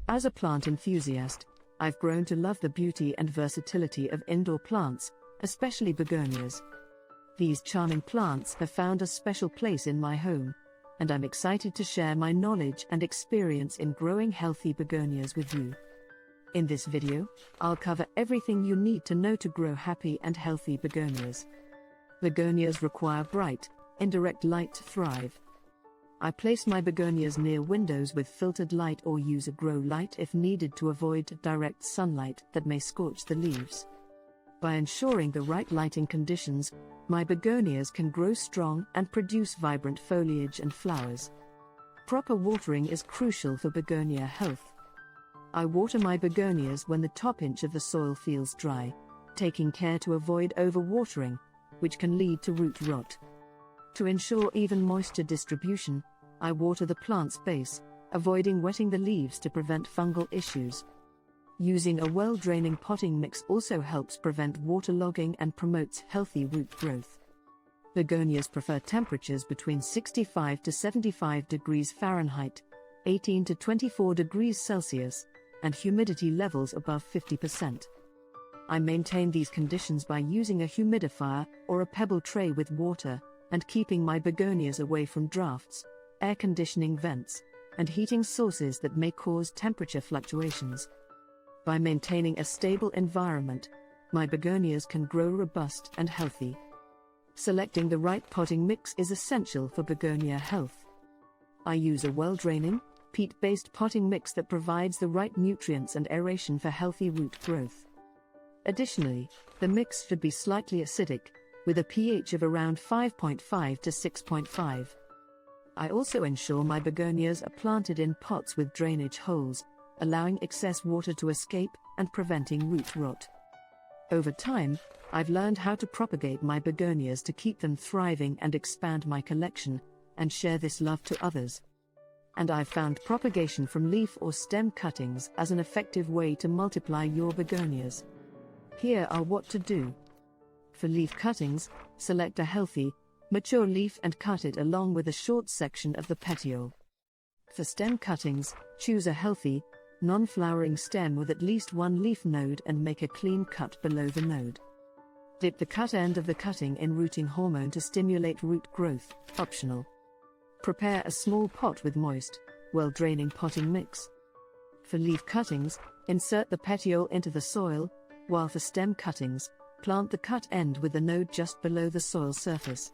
As a plant enthusiast, I've grown to love the beauty and versatility of indoor plants, especially begonias. These charming plants have found a special place in my home, and I'm excited to share my knowledge and experience in growing healthy begonias with you. In this video, I'll cover everything you need to know to grow happy and healthy begonias. Begonias require bright, indirect light to thrive. I place my begonias near windows with filtered light or use a grow light if needed to avoid direct sunlight that may scorch the leaves. By ensuring the right lighting conditions, my begonias can grow strong and produce vibrant foliage and flowers. Proper watering is crucial for begonia health. I water my begonias when the top inch of the soil feels dry, taking care to avoid overwatering, which can lead to root rot. To ensure even moisture distribution, I water the plant's base, avoiding wetting the leaves to prevent fungal issues. Using a well-draining potting mix also helps prevent waterlogging and promotes healthy root growth. Begonias prefer temperatures between 65 to 75 degrees Fahrenheit, 18 to 24 degrees Celsius, and humidity levels above 50%. I maintain these conditions by using a humidifier or a pebble tray with water, and keeping my begonias away from drafts, air conditioning vents, and heating sources that may cause temperature fluctuations. By maintaining a stable environment, my begonias can grow robust and healthy. Selecting the right potting mix is essential for begonia health. I use a well-draining, peat-based potting mix that provides the right nutrients and aeration for healthy root growth. Additionally, the mix should be slightly acidic, with a pH of around 5.5 to 6.5. I also ensure my begonias are planted in pots with drainage holes, allowing excess water to escape and preventing root rot. Over time, I've learned how to propagate my begonias to keep them thriving and expand my collection, and share this love to others. And I've found propagation from leaf or stem cuttings as an effective way to multiply your begonias. Here are what to do. For leaf cuttings, select a healthy, mature leaf and cut it along with a short section of the petiole. For stem cuttings, choose a healthy, non-flowering stem with at least one leaf node and make a clean cut below the node. Dip the cut end of the cutting in rooting hormone to stimulate root growth, optional. Prepare a small pot with moist, well-draining potting mix. For leaf cuttings, insert the petiole into the soil, while for stem cuttings, plant the cut end with the node just below the soil surface.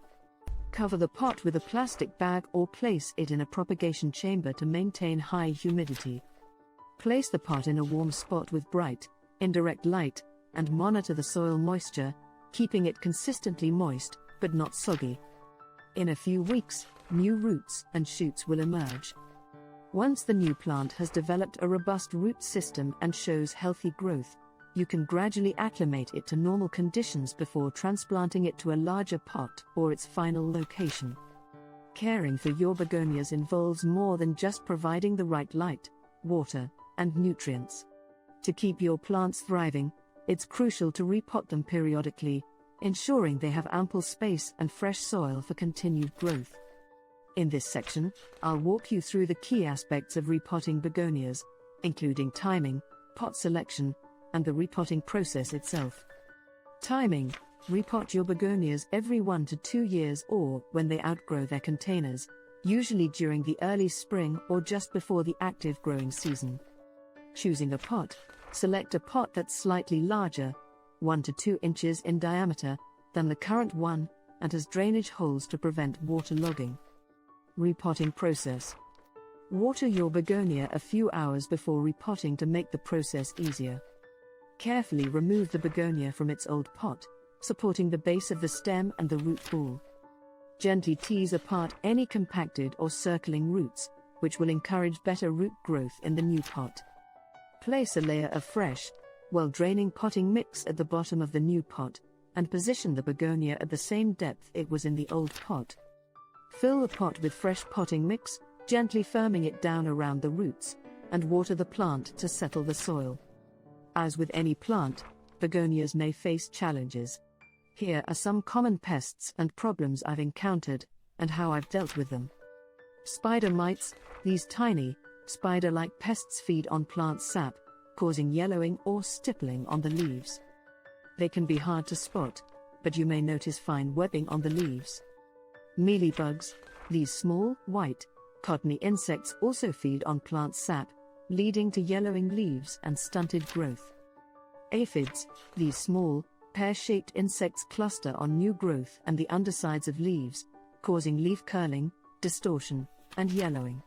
Cover the pot with a plastic bag or place it in a propagation chamber to maintain high humidity. Place the pot in a warm spot with bright, indirect light, and monitor the soil moisture, keeping it consistently moist, but not soggy. In a few weeks, new roots and shoots will emerge. Once the new plant has developed a robust root system and shows healthy growth, you can gradually acclimate it to normal conditions before transplanting it to a larger pot or its final location. Caring for your begonias involves more than just providing the right light, water, and nutrients. To keep your plants thriving, it's crucial to repot them periodically, ensuring they have ample space and fresh soil for continued growth. In this section, I'll walk you through the key aspects of repotting begonias, including timing, pot selection, and the repotting process itself. Timing: repot your begonias every 1 to 2 years or when they outgrow their containers, usually during the early spring or just before the active growing season. Choosing a pot: select a pot that's slightly larger, 1 to 2 inches in diameter, than the current one, and has drainage holes to prevent waterlogging. Repotting process: water your begonia a few hours before repotting to make the process easier. Carefully remove the begonia from its old pot, supporting the base of the stem and the root ball. Gently tease apart any compacted or circling roots, which will encourage better root growth in the new pot. Place a layer of fresh, well-draining potting mix at the bottom of the new pot, and position the begonia at the same depth it was in the old pot. Fill the pot with fresh potting mix, gently firming it down around the roots, and water the plant to settle the soil. As with any plant, begonias may face challenges. Here are some common pests and problems I've encountered, and how I've dealt with them. Spider mites: these tiny, Spider-like pests feed on plant sap, causing yellowing or stippling on the leaves. They can be hard to spot, but you may notice fine webbing on the leaves. Mealybugs, these small, white, cottony insects also feed on plant sap, leading to yellowing leaves and stunted growth. Aphids, these small, pear-shaped insects cluster on new growth and the undersides of leaves, causing leaf curling, distortion, and yellowing.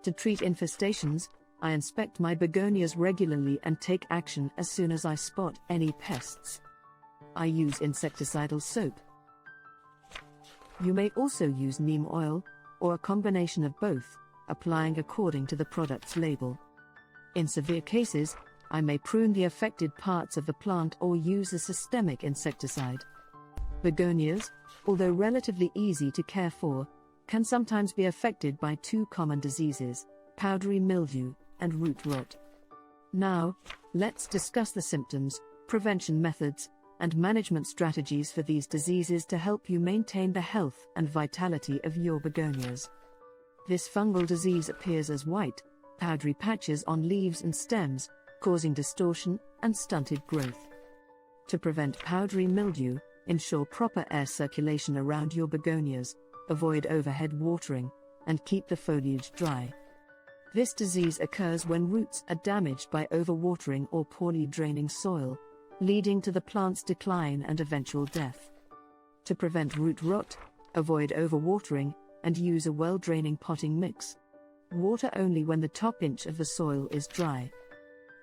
To treat infestations, I inspect my begonias regularly and take action as soon as I spot any pests. I use insecticidal soap. You may also use neem oil, or a combination of both, applying according to the product's label. In severe cases, I may prune the affected parts of the plant or use a systemic insecticide. Begonias, although relatively easy to care for, can sometimes be affected by two common diseases, powdery mildew and root rot. Now, let's discuss the symptoms, prevention methods, and management strategies for these diseases to help you maintain the health and vitality of your begonias. This fungal disease appears as white, powdery patches on leaves and stems, causing distortion and stunted growth. To prevent powdery mildew, ensure proper air circulation around your begonias, avoid overhead watering, and keep the foliage dry. This disease occurs when roots are damaged by overwatering or poorly draining soil, leading to the plant's decline and eventual death. To prevent root rot, avoid overwatering, and use a well-draining potting mix. Water only when the top inch of the soil is dry.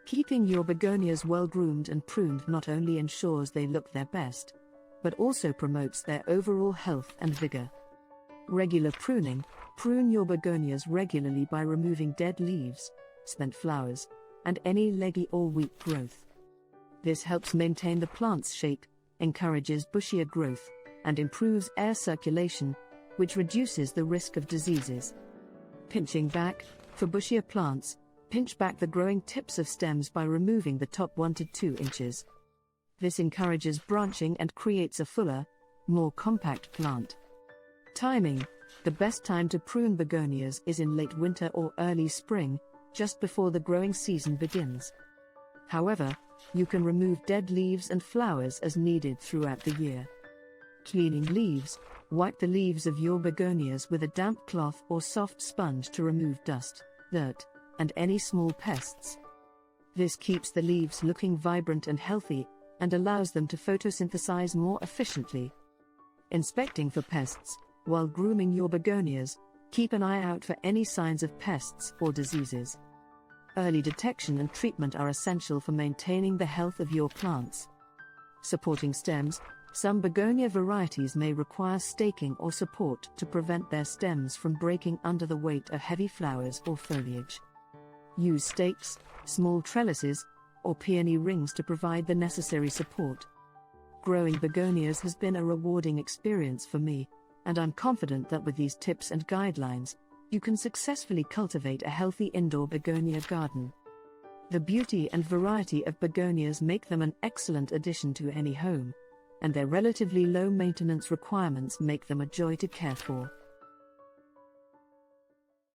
Keeping your begonias well-groomed and pruned not only ensures they look their best, but also promotes their overall health and vigor. Regular pruning: prune your begonias regularly by removing dead leaves, spent flowers, and any leggy or weak growth. This helps maintain the plant's shape, encourages bushier growth, and improves air circulation, which reduces the risk of diseases. Pinching back: for bushier plants, pinch back the growing tips of stems by removing the top 1 to 2 inches. This encourages branching and creates a fuller, more compact plant. Timing: the best time to prune begonias is in late winter or early spring, just before the growing season begins. However, you can remove dead leaves and flowers as needed throughout the year. Cleaning leaves: wipe the leaves of your begonias with a damp cloth or soft sponge to remove dust, dirt, and any small pests. This keeps the leaves looking vibrant and healthy, and allows them to photosynthesize more efficiently. Inspecting for pests: while grooming your begonias, keep an eye out for any signs of pests or diseases. Early detection and treatment are essential for maintaining the health of your plants. Supporting stems: some begonia varieties may require staking or support to prevent their stems from breaking under the weight of heavy flowers or foliage. Use stakes, small trellises, or peony rings to provide the necessary support. Growing begonias has been a rewarding experience for me, and I'm confident that with these tips and guidelines, you can successfully cultivate a healthy indoor begonia garden. The beauty and variety of begonias make them an excellent addition to any home, and their relatively low maintenance requirements make them a joy to care for.